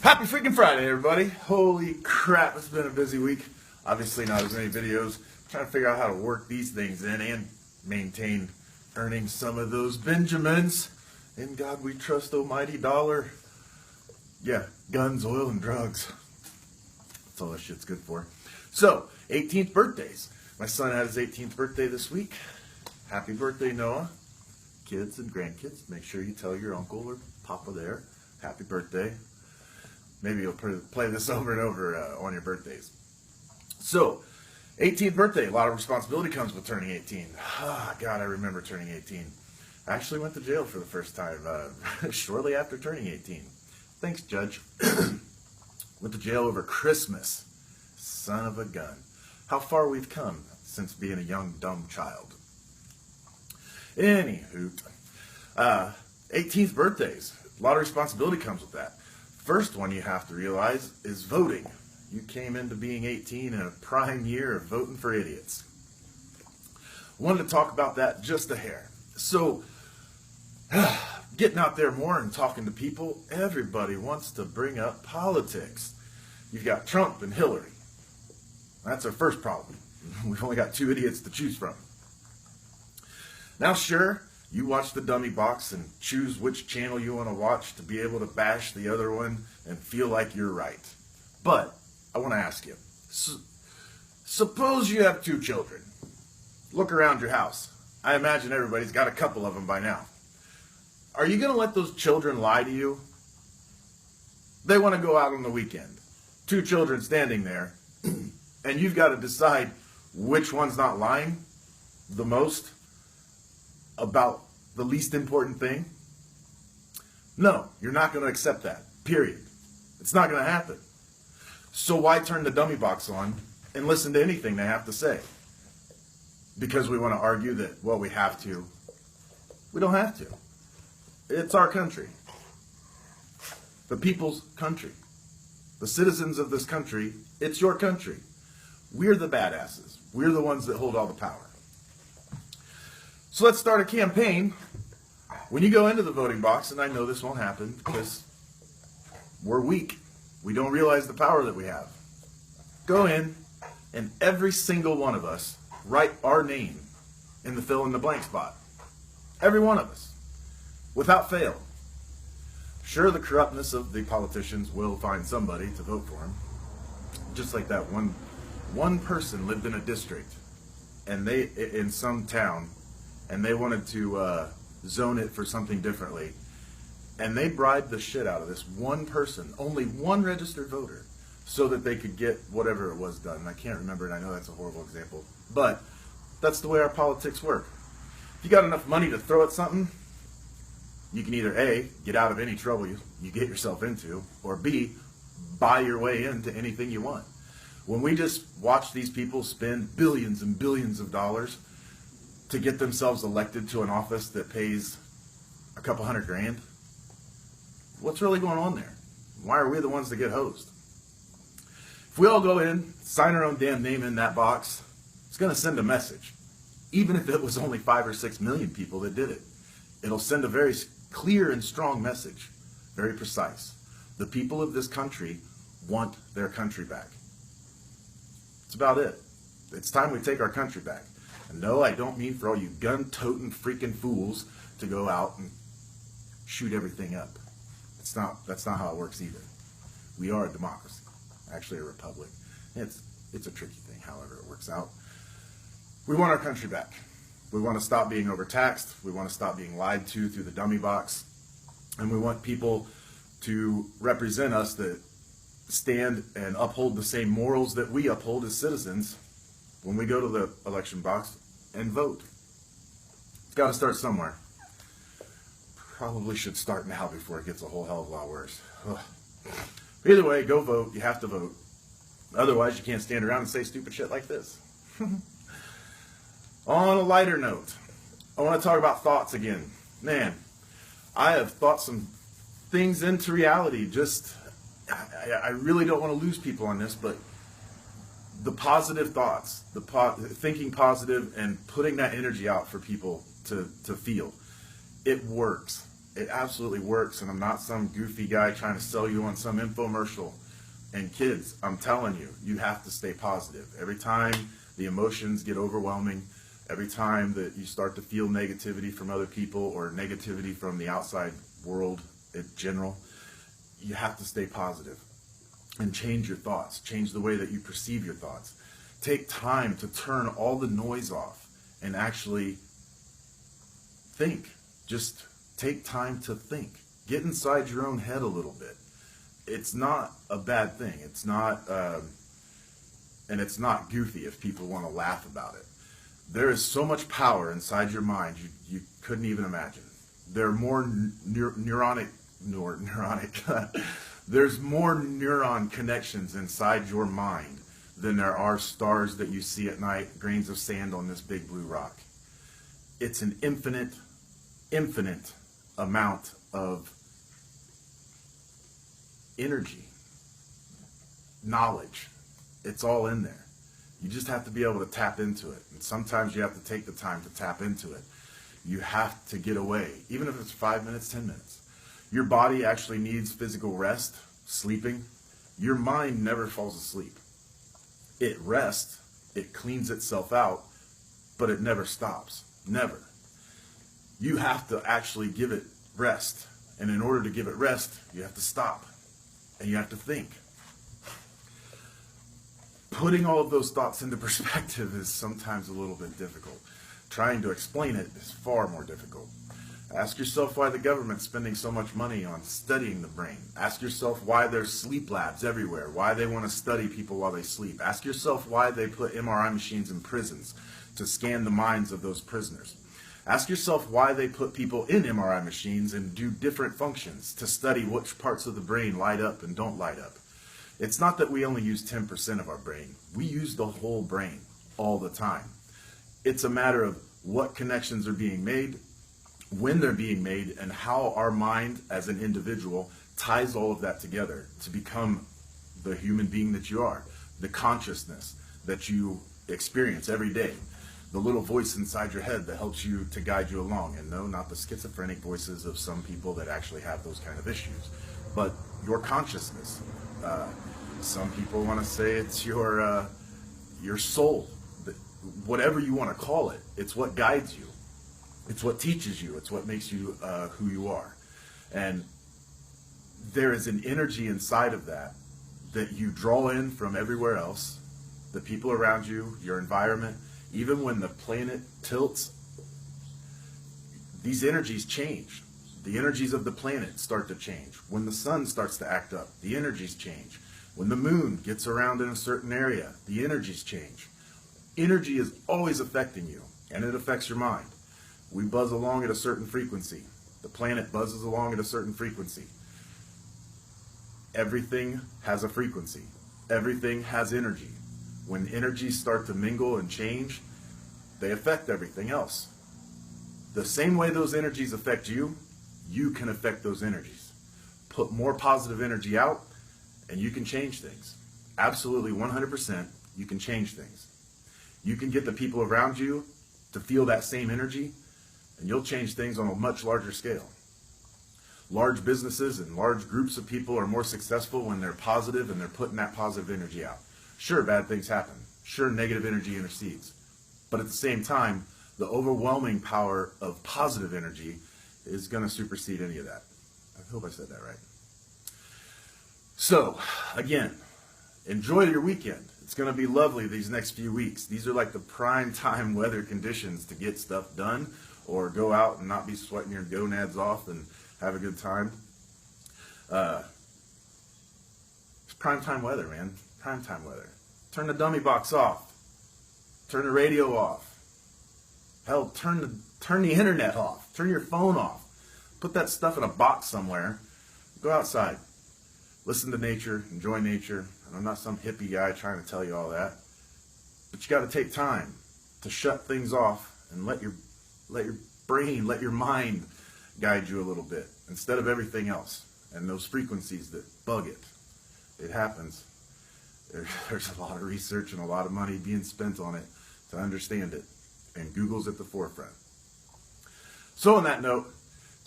Happy freaking Friday, everybody. Holy crap, it's been a busy week. Obviously not as many videos. I'm trying to figure out how to work these things in and maintain earning some of those Benjamins. In God we trust, almighty dollar. Yeah, guns, oil, and drugs. That's all that shit's good for. So, 18th birthdays. My son had his 18th birthday this week. Happy birthday, Noah. Kids and grandkids, make sure you tell your uncle or papa there, happy birthday. Maybe you'll play this over and over on your birthdays. So, 18th birthday, a lot of responsibility comes with turning 18. God, I remember turning 18. I actually went to jail for the first time shortly after turning 18. Thanks, Judge. Went to jail over Christmas. Son of a gun. How far we've come since being a young, dumb child. Anywho, 18th birthdays. A lot of responsibility comes with that. First one you have to realize is voting. You came into being 18 in a prime year of voting for idiots. Wanted to talk about that just a hair. So, getting out there more and talking to people, everybody wants to bring up politics. You've got Trump and Hillary. That's our first problem. We've only got two idiots to choose from. Now, sure, you watch the dummy box and choose which channel you want to watch to be able to bash the other one and feel like you're right. But I want to ask you, suppose you have two children. Look around your house. I imagine everybody's got a couple of them by now. Are you going to let those children lie to you? They want to go out on the weekend. Two children standing there, and you've got to decide which one's not lying the most about the least important thing? No, you're not going to accept that, period. It's not going to happen. So why turn the dummy box on and listen to anything they have to say? Because we want to argue that, well, we have to. We don't have to. It's our country. The people's country. The citizens of this country, it's your country. We're the badasses. We're the ones that hold all the power. So let's start a campaign. When you go into the voting box, and I know this won't happen because we're weak. We don't realize the power that we have. Go in, and every single one of us write our name in the fill in the blank spot. Every one of us. Without fail. Sure, the corruptness of the politicians will find somebody to vote for them. Just like that one person lived in a district, and they, in some town, and they wanted to zone it for something differently. And they bribed the shit out of this one person, only one registered voter, so that they could get whatever it was done. And I can't remember, and I know that's a horrible example. But that's the way our politics work. If you got enough money to throw at something, you can either A, get out of any trouble you get yourself into, or B, buy your way into anything you want. When we just watch these people spend billions and billions of dollars to get themselves elected to an office that pays a couple $100,000, what's really going on there? Why are we the ones that get hosed? If we all go in, sign our own damn name in that box, it's going to send a message. Even if it was only 5 or 6 million people that did it, it'll send a very clear and strong message, very precise. The people of this country want their country back. That's about it. It's time we take our country back. And no, I don't mean for all you gun-toting freaking fools to go out and shoot everything up. That's not how it works either. We are a democracy, actually a republic. It's a tricky thing, however it works out. We want our country back. We want to stop being overtaxed. We want to stop being lied to through the dummy box. And we want people to represent us that stand and uphold the same morals that we uphold as citizens when we go to the election box and vote. It's got to start somewhere. Probably should start now before it gets a whole hell of a lot worse. Ugh. Either way, go vote. You have to vote. Otherwise, you can't stand around and say stupid shit like this. On a lighter note, I want to talk about thoughts again. Man, I have thought some things into reality. I really don't want to lose people on this, but the positive thoughts, thinking positive and putting that energy out for people to feel, it works. It absolutely works, and I'm not some goofy guy trying to sell you on some infomercial. And kids, I'm telling you, you have to stay positive. Every time the emotions get overwhelming, every time that you start to feel negativity from other people or negativity from the outside world in general, you have to stay positive and change your thoughts, change the way that you perceive your thoughts. Take time to turn all the noise off and actually think. Just take time to think. Get inside your own head a little bit. It's not a bad thing. It's not, and it's not goofy if people want to laugh about it. There is so much power inside your mind you couldn't even imagine. There are more neuronic. There's more neuron connections inside your mind than there are stars that you see at night, grains of sand on this big blue rock. It's an infinite amount of energy, knowledge. It's all in there. You just have to be able to tap into it. And sometimes you have to take the time to tap into it. You have to get away, even if it's 5 minutes, 10 minutes. Your body actually needs physical rest, sleeping. Your mind never falls asleep. It rests, it cleans itself out, but it never stops. Never. You have to actually give it rest. And in order to give it rest, you have to stop. And you have to think. Putting all of those thoughts into perspective is sometimes a little bit difficult. Trying to explain it is far more difficult. Ask yourself why the government's spending so much money on studying the brain. Ask yourself why there's sleep labs everywhere, why they want to study people while they sleep. Ask yourself why they put MRI machines in prisons to scan the minds of those prisoners. Ask yourself why they put people in MRI machines and do different functions to study which parts of the brain light up and don't light up. It's not that we only use 10% of our brain. We use the whole brain all the time. It's a matter of what connections are being made, when they're being made, and how our mind as an individual ties all of that together to become the human being that you are, the consciousness that you experience every day, the little voice inside your head that helps you to guide you along. And no, not the schizophrenic voices of some people that actually have those kind of issues, but your consciousness. Some people want to say it's your soul, whatever you want to call it. It's what guides you. It's what teaches you. It's what makes you who you are. And there is an energy inside of that that you draw in from everywhere else, the people around you, your environment. Even when the planet tilts, these energies change. The energies of the planet start to change. When the sun starts to act up, the energies change. When the moon gets around in a certain area, the energies change. Energy is always affecting you, and it affects your mind. We buzz along at a certain frequency. The planet buzzes along at a certain frequency. Everything has a frequency. Everything has energy. When energies start to mingle and change, they affect everything else. The same way those energies affect you, you can affect those energies. Put more positive energy out, and you can change things. Absolutely 100%, you can change things. You can get the people around you to feel that same energy, and you'll change things on a much larger scale. Large businesses and large groups of people are more successful when they're positive and they're putting that positive energy out. Sure, bad things happen. Sure, negative energy intercedes. But at the same time, the overwhelming power of positive energy is going to supersede any of that. I hope I said that right. So, again, enjoy your weekend. It's going to be lovely these next few weeks. These are like the prime time weather conditions to get stuff done or go out and not be sweating your gonads off and have a good time. It's prime time weather, man. Prime time weather. Turn the dummy box off. Turn the radio off. Hell, turn the internet off. Turn your phone off. Put that stuff in a box somewhere. Go outside. Listen to nature. Enjoy nature. And I'm not some hippie guy trying to tell you all that. But you got to take time to shut things off and let your brain, let your mind guide you a little bit instead of everything else and those frequencies that bug it. It happens. There's a lot of research and a lot of money being spent on it to understand it, and Google's at the forefront. So on that note,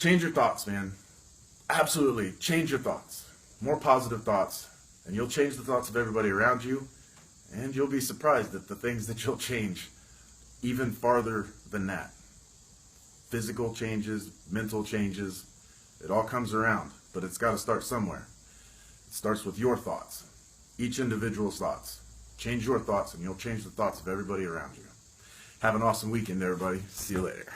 Change your thoughts, man. Absolutely. Change your thoughts. More positive thoughts. And you'll change the thoughts of everybody around you. And you'll be surprised at the things that you'll change even farther than that. Physical changes, mental changes, it all comes around. But it's got to start somewhere. It starts with your thoughts. Each individual's thoughts. Change your thoughts and you'll change the thoughts of everybody around you. Have an awesome weekend, everybody. See you later.